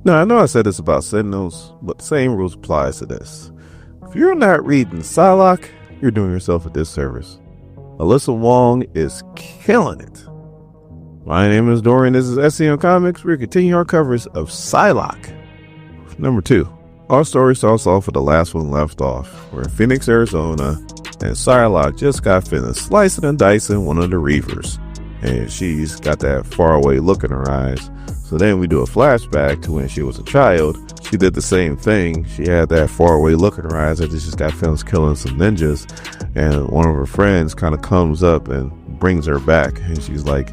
Now, I know I said this about Sentinels, but the same rules applies to this. If you're not reading Psylocke, you're doing yourself a disservice. Alyssa Wong is killing it. My name is Dorian. This is SCM Comics. We're continuing our coverage of Psylocke. Number 2. Our story starts off with the last one left off. We're in Phoenix, Arizona, and Psylocke just got finished slicing and dicing one of the Reavers. And she's got that faraway look in her eyes. So then we do a flashback to when she was a child. She did the same thing. She had that faraway look in her eyes that just got finished killing some ninjas. And one of her friends kind of comes up and brings her back. And she's like,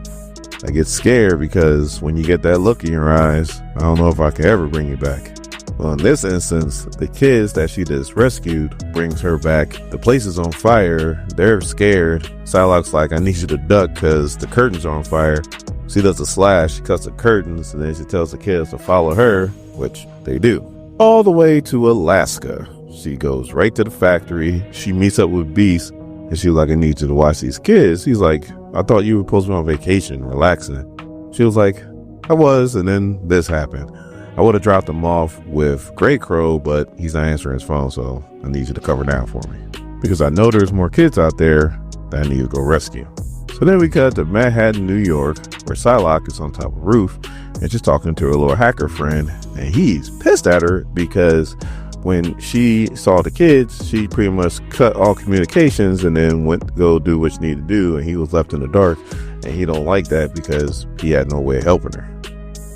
I get scared because when you get that look in your eyes, I don't know if I can ever bring you back. Well, in this instance, the kids that she just rescued brings her back. The place is on fire. They're scared. Psylocke's like, I need you to duck because the curtains are on fire. She does a slash, she cuts the curtains, and then she tells the kids to follow her, which they do. All the way to Alaska. She goes right to the factory. She meets up with Beast, and she's like, I need you to watch these kids. He's like, I thought you were supposed to be on vacation, relaxing. She was like, I was, and then this happened. I would have dropped him off with Grey Crow, but he's not answering his phone, so I need you to cover down for me. Because I know there's more kids out there that I need to go rescue. So then we cut to Manhattan, New York, where Psylocke is on top of a roof and she's talking to her little hacker friend, and he's pissed at her because when she saw the kids, she pretty much cut all communications and then went to go do what she needed to do, and he was left in the dark, and he don't like that because he had no way of helping her.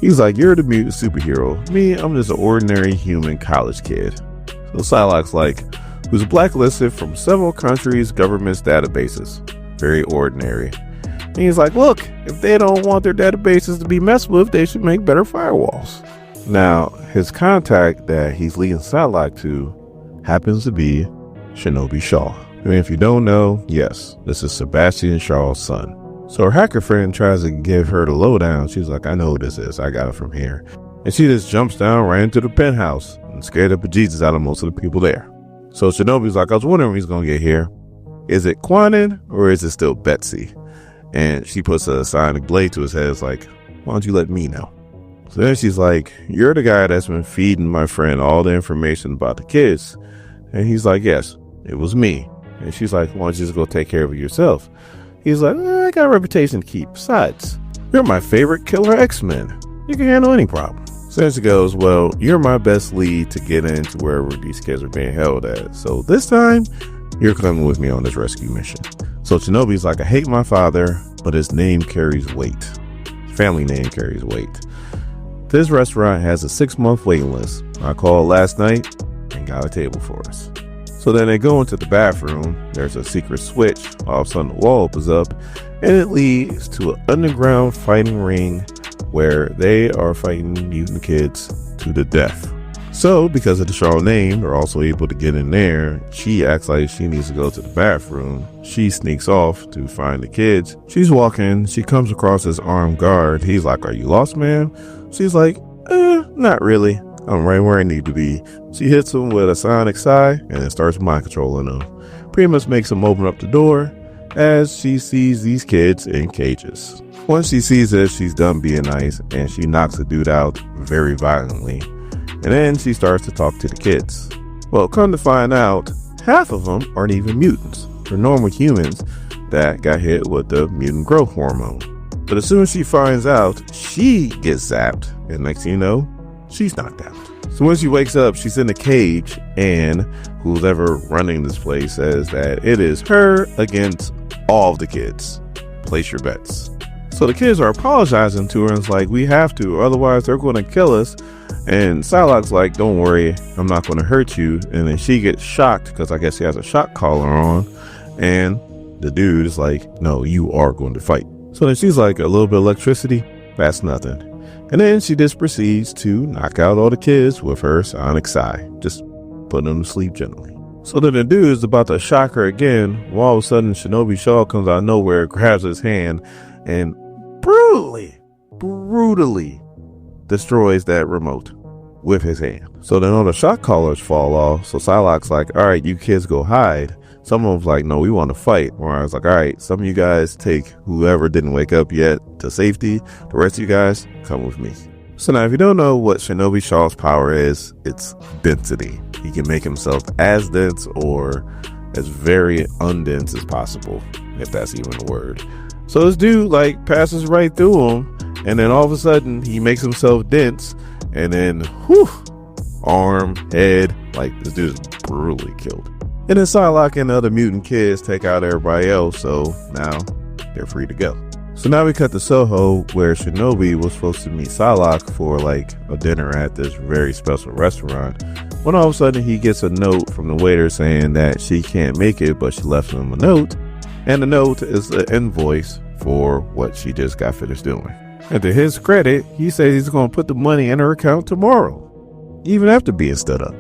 He's like, you're the mutant superhero. Me, I'm just an ordinary human college kid. So Psylocke's like, who's blacklisted from several countries' government's databases. Very ordinary. And he's like, look, if they don't want their databases to be messed with, they should make better firewalls. Now, his contact that he's leading Psylocke to happens to be Shinobi Shaw. I mean, if you don't know, yes, this is Sebastian Shaw's son. So her hacker friend tries to give her the lowdown. She's like, I know who this is. I got it from here. And she just jumps down right into the penthouse and scared the bejesus out of most of the people there. So Shinobi's like, I was wondering when he's going to get here. Is it Quanon or is it still Betsy? And she puts a sonic blade to his head. It's like, why don't you let me know? So then she's like, you're the guy that's been feeding my friend all the information about the kids. And he's like, yes, it was me. And she's like, why don't you just go take care of it yourself? He's like, I got a reputation to keep. Besides, you're my favorite killer X-Men. You can handle any problem. So then she goes, well, you're my best lead to get into wherever these kids are being held at. So this time, you're coming with me on this rescue mission. So Shinobi's like, I hate my father, but his name carries weight. His family name carries weight. This restaurant has a 6-month waiting list. I called last night and got a table for us. So then they go into the bathroom. There's a secret switch. All of a sudden the wall opens up and it leads to an underground fighting ring where they are fighting mutant kids to the death. So because of the Shaw name, they're also able to get in there. She acts like she needs to go to the bathroom. She sneaks off to find the kids. She's walking. She comes across this armed guard. He's like, are you lost, man? She's like, not really. I'm right where I need to be. She hits him with a sonic sigh and then starts mind controlling him. Pretty much makes him open up the door as she sees these kids in cages. Once she sees this, she's done being nice and she knocks the dude out very violently. And then she starts to talk to the kids. Well, come to find out, half of them aren't even mutants. They're normal humans that got hit with the mutant growth hormone. But as soon as she finds out, she gets zapped. And next thing you know, she's knocked out. So when she wakes up, she's in a cage, and who's ever running this place says that it is her against all of the kids. Place your bets. So the kids are apologizing to her, and it's like, we have to, otherwise they're going to kill us. And Psylocke's like, don't worry, I'm not going to hurt you. And then she gets shocked because I guess she has a shock collar on. And the dude is like, no, you are going to fight. So then she's like, a little bit of electricity, that's nothing. And then she just proceeds to knock out all the kids with her sonic sigh, just putting them to sleep gently. So then the dude is about to shock her again, while all of a sudden Shinobi Shaw comes out of nowhere, grabs his hand, and brutally destroys that remote with his hand. So then all the shock collars fall off. So Psylocke's like, all right, you kids go hide. Some of them's like, no, we want to fight. Or I was like, all right, some of you guys take whoever didn't wake up yet to safety. The rest of you guys come with me. So now if you don't know what Shinobi Shaw's power is, it's density. He can make himself as dense or as very undense as possible, if that's even a word. So this dude like passes right through him, and then all of a sudden he makes himself dense, and then whew, arm, head, like this dude is brutally killed. And then Psylocke and the other mutant kids take out everybody else, so now they're free to go. So now we cut to Soho, where Shinobi was supposed to meet Psylocke for like a dinner at this very special restaurant, when all of a sudden he gets a note from the waiter saying that she can't make it, but she left him a note, and the note is the invoice for what she just got finished doing. And to his credit, he says he's going to put the money in her account tomorrow, even after being stood up.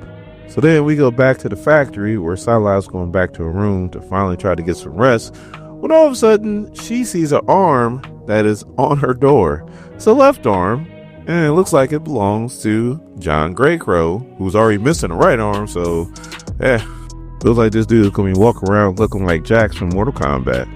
So then we go back to the factory where Psylocke's going back to her room to finally try to get some rest, when all of a sudden she sees an arm that is on her door. It's a left arm, and it looks like it belongs to John Greycrow, who's already missing a right arm, so feels like this dude is going to be walking around looking like Jax from Mortal Kombat.